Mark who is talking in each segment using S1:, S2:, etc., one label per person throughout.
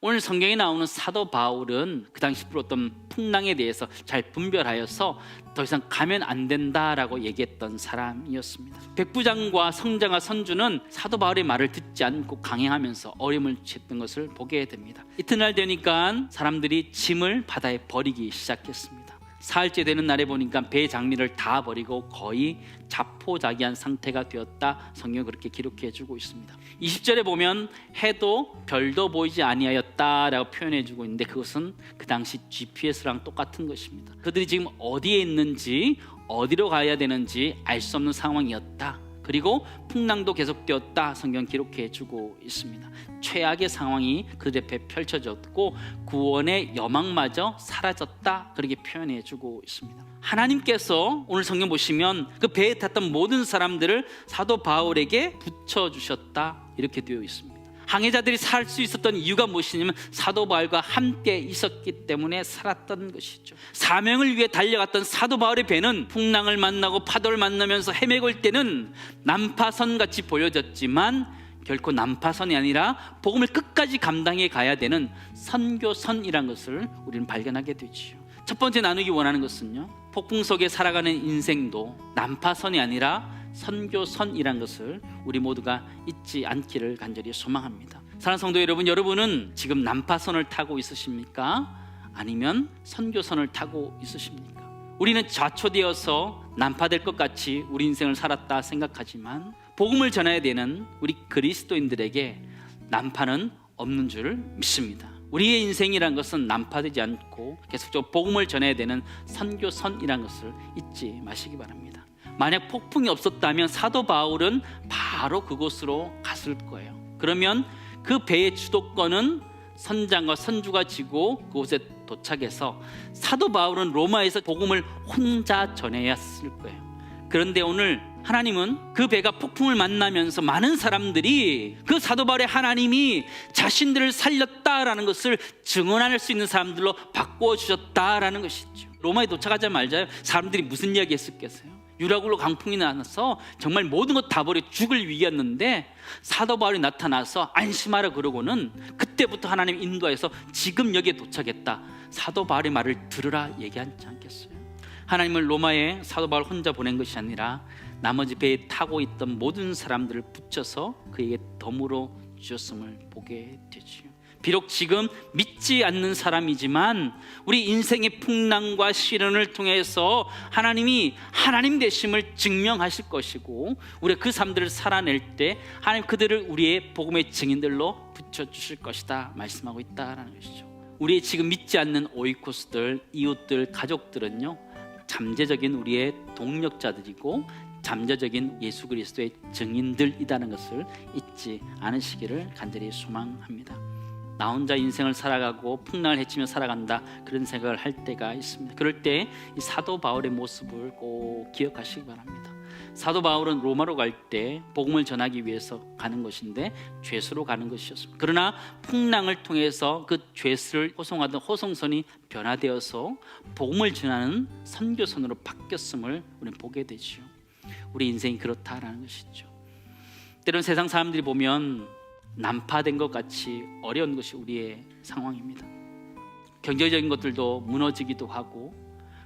S1: 오늘 성경에 나오는 사도 바울은 그 당시 불었던 풍랑에 대해서 잘 분별하여서 더 이상 가면 안 된다라고 얘기했던 사람이었습니다. 백부장과 성자가 선주는 사도 바울의 말을 듣지 않고 강행하면서 어려움을 취했던 것을 보게 됩니다. 이튿날 되니까 사람들이 짐을 바다에 버리기 시작했습니다. 사흘째 되는 날에 보니까 배 장비를 다 버리고 거의 자포자기한 상태가 되었다. 성경은 그렇게 기록해 주고 있습니다. 20절에 보면 해도 별도 보이지 아니하였다라고 표현해 주고 있는데, 그것은 그 당시 GPS랑 똑같은 것입니다. 그들이 지금 어디에 있는지, 어디로 가야 되는지 알 수 없는 상황이었다. 그리고 풍랑도 계속되었다. 성경 기록해 주고 있습니다. 최악의 상황이 그들 앞에 펼쳐졌고 구원의 여망마저 사라졌다. 그렇게 표현해 주고 있습니다. 하나님께서 오늘 성경 보시면 그 배에 탔던 모든 사람들을 사도 바울에게 붙여주셨다. 이렇게 되어 있습니다. 항해자들이 살 수 있었던 이유가 무엇이냐면 사도 바울과 함께 있었기 때문에 살았던 것이죠. 사명을 위해 달려갔던 사도 바울의 배는 풍랑을 만나고 파도를 만나면서 헤매고 있을 때는 난파선같이 보여졌지만 결코 난파선이 아니라 복음을 끝까지 감당해 가야 되는 선교선이라는 것을 우리는 발견하게 되지요. 첫 번째 나누기 원하는 것은요, 폭풍 속에 살아가는 인생도 난파선이 아니라 선교선이란 것을 우리 모두가 잊지 않기를 간절히 소망합니다. 사랑하는 성도 여러분, 여러분은 지금 난파선을 타고 있으십니까? 아니면 선교선을 타고 있으십니까? 우리는 좌초되어서 난파될 것 같이 우리 인생을 살았다 생각하지만 복음을 전해야 되는 우리 그리스도인들에게 난파는 없는 줄 믿습니다. 우리의 인생이란 것은 난파되지 않고 계속적으로 복음을 전해야 되는 선교선이란 것을 잊지 마시기 바랍니다. 만약 폭풍이 없었다면 사도 바울은 바로 그곳으로 갔을 거예요. 그러면 그 배의 주도권은 선장과 선주가 지고 그곳에 도착해서 사도 바울은 로마에서 복음을 혼자 전해야 했을 거예요. 그런데 오늘 하나님은 그 배가 폭풍을 만나면서 많은 사람들이 그 사도 바울의 하나님이 자신들을 살렸다라는 것을 증언할 수 있는 사람들로 바꾸어 주셨다라는 것이죠. 로마에 도착하자마자 사람들이 무슨 이야기 했었겠어요? 유라굴로 강풍이 나서 정말 모든 것 다 버려 죽을 위기였는데 사도 바울이 나타나서 안심하라 그러고는 그때부터 하나님 인도하여서 지금 여기에 도착했다. 사도 바울의 말을 들으라 얘기하지 않겠어요? 하나님은 로마에 사도 바울 혼자 보낸 것이 아니라 나머지 배에 타고 있던 모든 사람들을 붙여서 그에게 덤으로 주셨음을 보게 되지요. 비록 지금 믿지 않는 사람이지만 우리 인생의 풍랑과 시련을 통해서 하나님이 하나님 되심을 증명하실 것이고 우리가 그 사람들을 살아낼 때 하나님 그들을 우리의 복음의 증인들로 붙여주실 것이다 말씀하고 있다라는 것이죠. 우리의 지금 믿지 않는 오이코스들, 이웃들, 가족들은요, 잠재적인 우리의 동력자들이고 잠재적인 예수 그리스도의 증인들이라는 것을 잊지 않으시기를 간절히 소망합니다. 나 혼자 인생을 살아가고 풍랑을 헤치며 살아간다, 그런 생각을 할 때가 있습니다. 그럴 때 이 사도 바울의 모습을 꼭 기억하시기 바랍니다. 사도 바울은 로마로 갈 때 복음을 전하기 위해서 가는 것인데 죄수로 가는 것이었습니다. 그러나 풍랑을 통해서 그 죄수를 호송하던 호송선이 변화되어서 복음을 전하는 선교선으로 바뀌었음을 우리는 보게 되죠. 우리 인생이 그렇다라는 것이죠. 때로는 세상 사람들이 보면 난파된 것 같이 어려운 것이 우리의 상황입니다. 경제적인 것들도 무너지기도 하고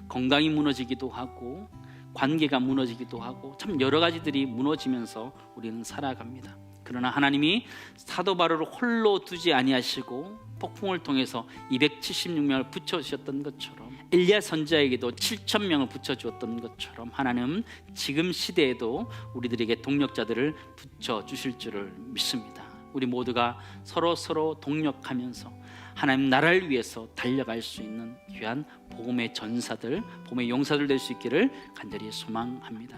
S1: 건강이 무너지기도 하고 관계가 무너지기도 하고 참 여러 가지들이 무너지면서 우리는 살아갑니다. 그러나 하나님이 사도 바울을 홀로 두지 아니하시고 폭풍을 통해서 276명을 붙여주셨던 것처럼 엘리야 선지자에게도 7,000명을 붙여주었던 것처럼 하나님은 지금 시대에도 우리들에게 동력자들을 붙여주실 줄을 믿습니다. 우리 모두가 서로 동력하면서 하나님 나라를 위해서 달려갈 수 있는 귀한 복음의 전사들, 복음의 용사들 될 수 있기를 간절히 소망합니다.